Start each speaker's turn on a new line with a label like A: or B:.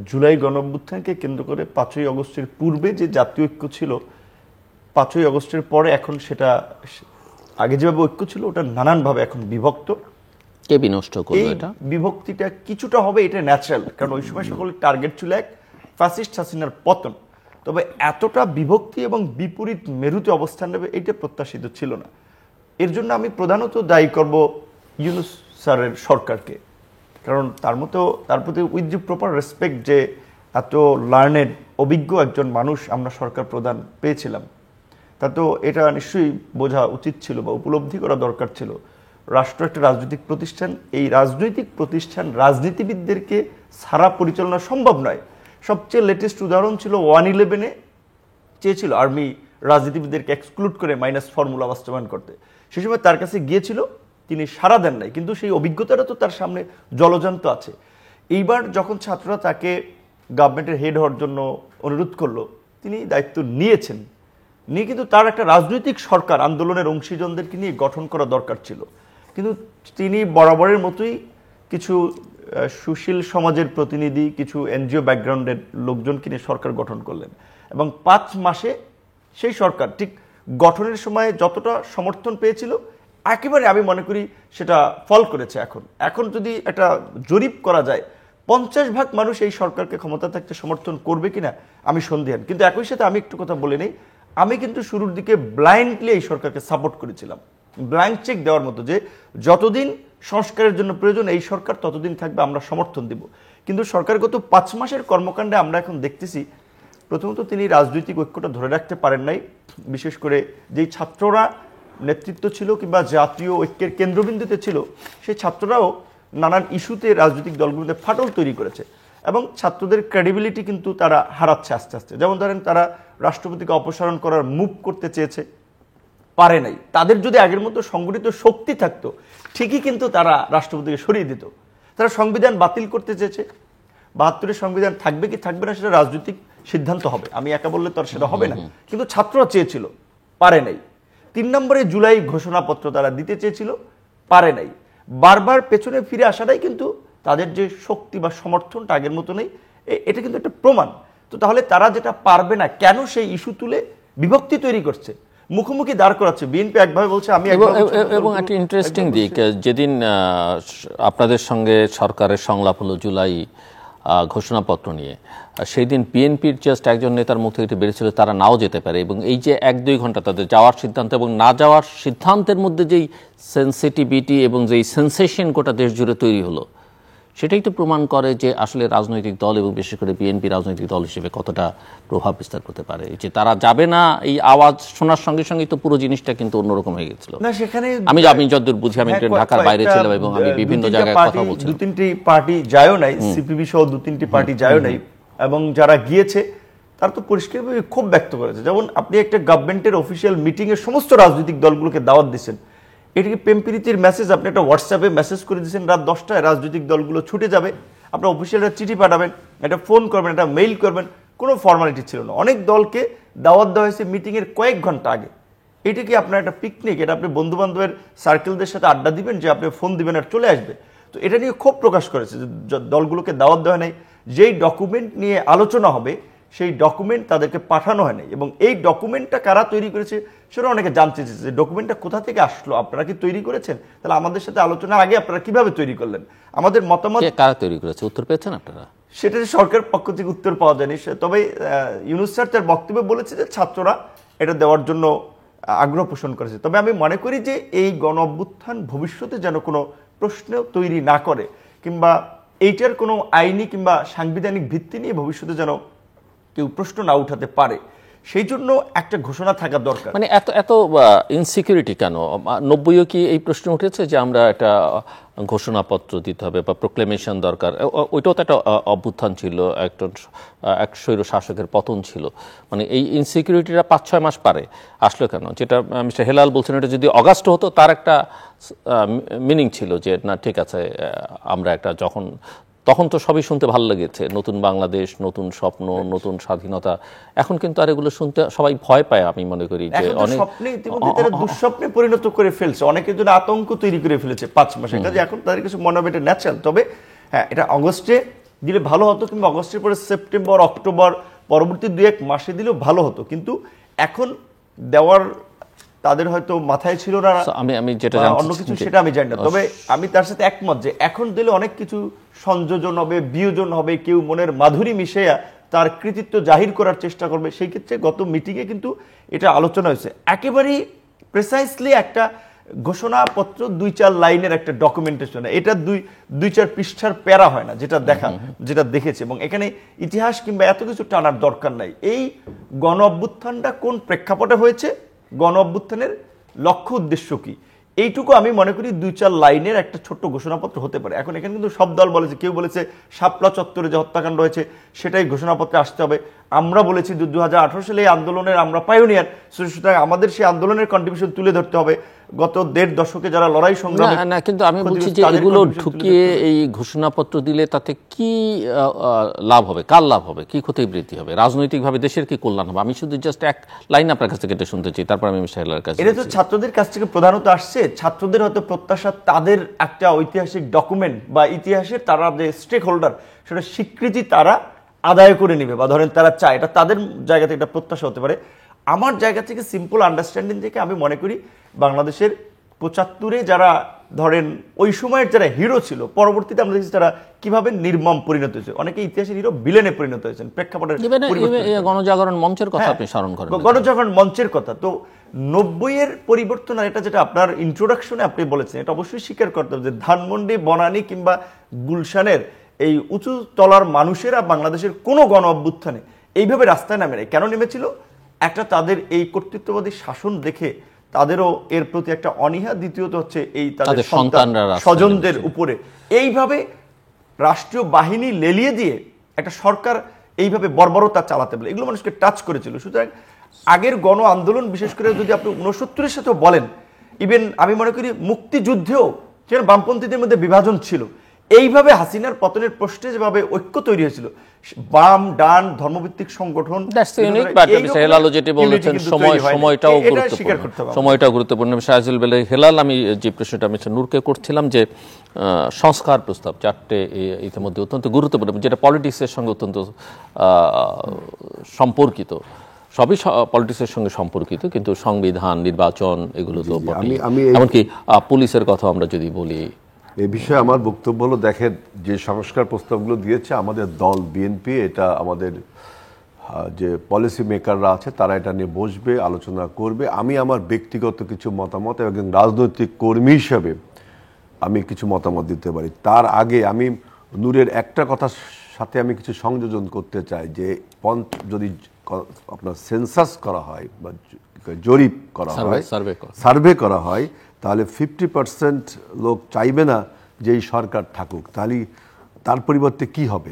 A: জুলাই গণঅভ্যুত্থানকে কেন্দ্র করে 5ই আগস্টের পূর্বে যে জাতীয় ঐক্য ছিল, 5ই আগস্টের পরে এখন সেটা আগে যেভাবে ঐক্য ছিল ওটা নানানভাবে এখন বিভক্ত।
B: কে বিনষ্ট করলো এটা?
A: বিভক্তিটা কিছুটা হবে, এটা ন্যাচারাল, কারণ ওই সময় সকলের টার্গেট ছিল এক ফ্যাসিস্ট হাসিনার পতন। তবে এতটা বিভক্তি এবং বিপরীত মেরুতে অবস্থান নেবে এটা প্রত্যাশিত ছিল না। এর জন্য আমি প্রধানত দায়ী করব ইউনূস স্যারের সরকারকে, কারণ তার প্রতি উইথ দি প্রপার রেসপেক্ট, যে এত লার্নেড অভিজ্ঞ একজন মানুষ আমরা সরকার প্রধান পেয়েছিলাম, তা তো এটা নিশ্চয়ই বোঝা উচিত ছিল বা উপলব্ধি করা দরকার ছিল। রাষ্ট্র একটা রাজনৈতিক প্রতিষ্ঠান, এই রাজনৈতিক প্রতিষ্ঠান রাজনীতিবিদদেরকে ছাড়া পরিচালনা সম্ভব নয়। সবচেয়ে লেটেস্ট উদাহরণ ছিল 1/11-এ চেয়েছিল আর্মি রাজনীতিবিদদেরকে এক্সক্লুড করে মাইনাস ফর্মুলা বাস্তবায়ন করতে। সেই সময় তার কাছে গিয়েছিল, তিনি সাড়া দেন নাই, কিন্তু সেই অভিজ্ঞতাটা তো তার সামনে জলজান্ত আছে। এইবার যখন ছাত্ররা তাকে গভর্নমেন্টের হেড হওয়ার জন্য অনুরোধ করলো, তিনি দায়িত্ব নিয়েছেন, নিয়ে কিন্তু তার একটা রাজনৈতিক সরকার আন্দোলনের অংশীজনদেরকে নিয়ে গঠন করা দরকার ছিল। কিন্তু তিনি বরাবরের মতোই কিছু সুশীল সমাজের প্রতিনিধি, কিছু এনজিও ব্যাকগ্রাউন্ডের লোকজনকে নিয়ে সরকার গঠন করলেন এবং 5 মাসে সেই সরকার ঠিক গঠনের সময় যতটা সমর্থন পেয়েছিল একেবারে আমি মনে করি সেটা ফল করেছে। এখন যদি একটা জরিপ করা যায় 50% মানুষ এই সরকারকে ক্ষমতা থাকতে সমর্থন করবে কিনা আমি সন্দিহান। কিন্তু একই সাথে আমি একটু কথা বলে নেই, আমি কিন্তু শুরুর দিকে ব্লাইন্ডলি এই সরকারকে সাপোর্ট করেছিলাম, ব্ল্যাঙ্ক চেক দেওয়ার মতো, যে যতদিন সংস্কারের জন্য প্রয়োজন এই সরকার ততদিন থাকবে, আমরা সমর্থন দিব। কিন্তু সরকার গত 5 মাসের কর্মকাণ্ডে আমরা এখন দেখতেছি, প্রথমত তিনি রাজনৈতিক ঐক্যটা ধরে রাখতে পারেন নাই। বিশেষ করে যেই ছাত্ররা নেতৃত্ব ছিল কিংবা জাতীয় ঐক্যের কেন্দ্রবিন্দুতে ছিল, সেই ছাত্ররাও নানান ইস্যুতে রাজনৈতিক দলগুলোতে ফাটল তৈরি করেছে এবং ছাত্রদের ক্রেডিবিলিটি কিন্তু তারা হারাচ্ছে আস্তে আস্তে। যেমন ধরেন, তারা রাষ্ট্রপতিকে অপসারণ করার মুভ করতে চেয়েছে, পারে নাই। তাদের যদি আগের মতো সংগঠিত শক্তি থাকতো ঠিকই কিন্তু তারা রাষ্ট্রপতিকে সরিয়ে দিত। তারা সংবিধান বাতিল করতে চেয়েছে, 72-এর সংবিধান থাকবে কি থাকবে না সেটা রাজনৈতিক সিদ্ধান্ত হবে, আমি একা বললে তো আর সেটা হবে না। কিন্তু ছাত্ররা চেয়েছিল, পারে নাই। 3 নম্বরে জুলাই ঘোষণাপত্র তারা দিতে চেয়েছিল, পারে নাই। বারবার পেছনে ফিরে আসাটাই কিন্তু তাদের যে শক্তি বা সমর্থনটা আগের মতো নেই, এটা কিন্তু একটা প্রমাণ। তো তাহলে তারা যেটা পারবে না, কেন সেই ইস্যু তুলে বিভক্তি তৈরি করছে, মুখোমুখি দাঁড় করাচ্ছে? বিএনপি একভাবে বলছে, আমি
B: এবং একটা ইন্টারেস্টিং দিক, যেদিন আপনাদের সঙ্গে সরকারের সংলাপ হলো জুলাই ঘোষণাপত্র নিয়ে, সেই দিন বিএনপির জাস্ট একজন নেতার মুখ থেকে বেরিয়েছিল তারা নাও যেতে পারে, এবং এই যে 1-2 ঘন্টা তাদের যাওয়ার সিদ্ধান্ত এবং না যাওয়ার সিদ্ধান্তের মধ্যে যেই সেন্সিটিভিটি এবং যেই সেন্সেশন গোটা দেশ জুড়ে তৈরি হলো, সেটাই তো প্রমাণ করে যে আসলে রাজনৈতিক দল এবং বিশেষ করে বিএনপি রাজনৈতিক দল হিসেবে কতটা প্রভাব বিস্তার করতে পারে। যে তারা যাবে না, এই আওয়াজ শোনার সঙ্গে সঙ্গেই তো পুরো জিনিসটা কিন্তু অন্যরকম হয়ে গেছিল।
A: না, সেখানে
B: আমি যতদূর বুঝি, আমি ঢাকার বাইরে ছিলাম এবং আমি বিভিন্ন জায়গায় কথা বলছি,
A: 2-3টি পার্টি যায়ও নাই, সিপিবি সহ 2-3টি পার্টি যায়ও নাই, এবং যারা গিয়েছে তারা তো পরিষ্কারভাবে ক্ষোভ ব্যক্ত করেছে। যেমন আপনি একটা গভর্নমেন্টের অফিসিয়াল মিটিংয়ে সমস্ত রাজনৈতিক দলগুলোকে দাওয়াত দিচ্ছেন, এটাকে প্রেমপ্রীতির মেসেজ আপনি একটা হোয়াটসঅ্যাপে মেসেজ করে দিচ্ছেন, রাত 10টায় রাজনৈতিক দলগুলো ছুটে যাবে, আপনার অফিসিয়াল একটা চিঠি পাঠাবেন, একটা ফোন করবেন, একটা মেইল করবেন, কোনো ফর্মালিটি ছিল না। অনেক দলকে দাওয়াত দেওয়া হয়েছে মিটিংয়ের কয়েক ঘন্টা আগে। এটা কি আপনার একটা পিকনিক? এটা আপনি বন্ধু বান্ধবের সার্কেলদের সাথে আড্ডা দিবেন যে আপনি ফোন দিবেন আর চলে আসবে? তো এটা নিয়ে ক্ষোভ প্রকাশ করেছে যে দলগুলোকে দাওয়াত দেওয়া নাই, যেই ডকুমেন্ট নিয়ে আলোচনা হবে সেই ডকুমেন্ট তাদেরকে পাঠানো হয় নাই, এবং এই ডকুমেন্টটা কারা তৈরি করেছে সেটা অনেকে জানতে চেয়েছে, যে ডকুমেন্টটা কোথা থেকে আসলো, আপনারা কি তৈরি করেছেন? তাহলে আমাদের সাথে আলোচনার আগে আপনারা কিভাবে তৈরি করলেন? আমাদের মতামত
B: কারা তৈরি করেছে, উত্তর পেয়েছেন আপনারা?
A: সেটা সরকার পক্ষ থেকে উত্তর পাওয়া যায়নি। তবে ইউনূস স্যার তার বক্তব্যে বলেছে যে ছাত্ররা এটা দেওয়ার জন্য আগ্রহ পোষণ করেছে। তবে আমি মনে করি যে এই গণ অভ্যুত্থান ভবিষ্যতে যেন কোনো প্রশ্ন তৈরি না করে, কিংবা এইটার কোনো আইনি কিংবা সাংবিধানিক ভিত্তি নিয়ে ভবিষ্যতে যেন কেউ প্রশ্ন না উঠাতে পারে, সেই জন্য একটা ঘোষণা থাকা দরকার।
B: মানে এত ইনসিকিউরিটি কেন? 90-ও কি এই প্রশ্ন উঠেছে যে আমরা একটা ঘোষণাপত্র দিতে হবে বা প্রোক্লেমেশন দরকার? ওইটাও তো একটা অভ্যুত্থান ছিল, এক স্বৈর শাসকের পতন ছিল। মানে এই ইনসিকিউরিটিটা 5-6 মাস পারে আসলো কেন? যেটা মিস্টার হেলাল বলছেন, এটা যদি অগাস্ট হতো তার একটা মিনিং ছিল যে না ঠিক আছে, আমরা একটা তখন তো সবই শুনতে ভালো লেগেছে, নতুন বাংলাদেশ, নতুন স্বপ্ন, নতুন স্বাধীনতা। এখন কিন্তু আর এগুলো শুনতে সবাই ভয় পায়, আমি মনে করি যে অনেক
A: দুঃস্বপ্নে পরিণত করে ফেলছে, অনেকের জন্য আতঙ্ক তৈরি করে ফেলেছে 5 মাসে। কাজে এখন তাদের কিছু মনে হবে এটা ন্যাচারাল। তবে হ্যাঁ, এটা অগস্টে দিলে ভালো হতো, কিংবা অগস্টের পরে সেপ্টেম্বর অক্টোবর পরবর্তী 2-1 মাসে দিলেও ভালো হতো, কিন্তু এখন দেওয়ার তাদের হয়তো মাথায় ছিল না,
B: আমি যেটা
A: বা অন্য কিছু, সেটা আমি জানি না। তবে আমি তার সাথে একমত যে এখন দিলে অনেক কিছু সংযোজন হবে, বিয়োজন হবে, কেউ মনের মাধুরী মিশিয়ে তার কৃতিত্ব জাহির করার চেষ্টা করবে। সেই ক্ষেত্রে গত মিটিংয়ে কিন্তু এটা আলোচনা হয়েছে, একেবারেই প্রেসাইসলি একটা ঘোষণাপত্র 2-4 লাইনের একটা ডকুমেন্টেশন, এটা 2-4 পৃষ্ঠার প্যারা হয় না, যেটা দেখেছে। এবং এখানে ইতিহাস কিংবা এত কিছু টানার দরকার নাই। এই গণ অভ্যুত্থানটা কোন প্রেক্ষাপটে হয়েছে, গণ অভ্যুত্থানের লক্ষ্য উদ্দেশ্য কি, এইটুকু আমি মনে করি 2-4 লাইনের একটা ছোট্ট ঘোষণাপত্র হতে পারে। এখন এখানে কিন্তু সব দল বলেছে, কেউ বলেছে শাপলা চত্বরে যে হত্যাকাণ্ড হয়েছে সেটাই ঘোষণাপত্রে আসতে হবে, আমরা বলেছি 2018 সালে এই আন্দোলনের আমরা পাইওনিয়ার, সুতরাং আমাদের সেই আন্দোলনের কন্ট্রিবিউশন তুলে ধরতে হবে। গত 1.5 দশকে যারা লড়াই সংগ্রাম,
B: না, কিন্তু আমি বলছি যে এগুলো ঢুকিয়ে এই ঘোষণাপত্র দিলে তাতে কি লাভ হবে, কার লাভ হবে, কি ক্ষতি বৃদ্ধি হবে, রাজনৈতিকভাবে দেশের কি কল্যাণ হবে? আমি শুধু জাস্ট এক লাইন আপনার কাছ থেকে এটা শুনতে চাই, তারপর আমি মিস্টার হেলার কাছে।
A: এটা তো ছাত্রদের কাছ থেকে প্রধানত আসছে। ছাত্রদের হয়তো প্রত্যাশা তাদের একটা ঐতিহাসিক ডকুমেন্ট বা ইতিহাসের তারা যে স্টেক হোল্ডার, সেটা স্বীকৃতি তারা আদায় করে নেবে, বা ধরেন তারা চায়, এটা তাদের জায়গা থেকে একটা প্রত্যাশা হতে পারে। আমার জায়গা থেকে সিম্পল আন্ডারস্ট্যান্ডিং থেকে আমি মনে করি বাংলাদেশের 75-এ যারা ধরেন ওই সময়ের যারা হিরো ছিল, পরবর্তীতে আমরা দেখছি তারা কিভাবে নির্মম পরিণত হয়েছে। অনেকে ইতিহাসের হিরো ভিলেনে পরিণত হয়েছেন প্রেক্ষাপটের।
B: গণজাগরণ মঞ্চের কথা আপনি স্মরণ করেন,
A: গণজাগরণ মঞ্চের কথা তো 90-এর পরিবর্তন। আর এটা যেটা আপনার ইন্ট্রোডাকশনে আপনি বলেছেন, এটা অবশ্যই স্বীকার করতে হবে যে ধানমন্ডি, বনানী কিংবা গুলশানের এই উঁচু তলার মানুষেরা বাংলাদেশের কোনো গণ অভ্যুত্থানে এইভাবে রাস্তায় নামে নেই। কেন নেমেছিল? একটা তাদের এই কর্তৃত্ববাদী শাসন দেখে তাদেরও এর প্রতি একটা অনীহা, দ্বিতীয়ত হচ্ছে এই তাদের স্বজনদের উপরে এইভাবে রাষ্ট্রীয় বাহিনী লেলিয়ে দিয়ে একটা সরকার এইভাবে বর্বরতা চালাতে বলে, এগুলো মানুষকে টাচ করেছিল। সুতরাং আগের গণ আন্দোলন, বিশেষ করে যদি আপনি 69-এর সাথেও বলেন, ইভেন আমি মনে করি মুক্তিযুদ্ধেও সেখানে বামপন্থীদের মধ্যে বিভাজন ছিল। এইভাবে হাসিনার পতনের প্রশ্নে যেভাবে ঐক্য তৈরি হয়েছিল, বাম ডান ধর্মভিত্তিক সংগঠন,
B: সময়টাও গুরুত্বপূর্ণ। শাহজুল বেলাল হেলাল, আমি যে প্রশ্নটা মিস্টার নূরকে করছিলাম যে সংস্কার প্রস্তাব 4টে ইতিমধ্যে অত্যন্ত গুরুত্বপূর্ণ, যেটা পলিটিক্সের সঙ্গে অত্যন্ত সম্পর্কিত, সবই পলিটিক্সের সঙ্গে সম্পর্কিত, কিন্তু সংবিধান, নির্বাচন, এগুলো তো এমনকি পুলিশের কথা আমরা যদি বলি,
C: এই বিষয়ে আমার বক্তব্য হলো, দেখেন যে সংস্কার প্রস্তাবগুলো দিয়েছে আমাদের দল বিএনপি, এটা আমাদের যে পলিসি মেকাররা আছে তারা এটা নিয়ে বসবে, আলোচনা করবে। আমি আমার ব্যক্তিগত কিছু মতামত এবং রাজনৈতিক কর্মী হিসাবে আমি কিছু মতামত দিতে পারি। তার আগে আমি নূরের একটা কথার সাথে আমি কিছু সংযোজন করতে চাই, যে যদি আপনার সেন্সাস করা হয় বা জরিপ করা হয়, সার্ভে করা হয়, তাহলে 50% লোক চাইবে না যে এই সরকার থাকুক। তাহলে তার পরিবর্তে কি হবে?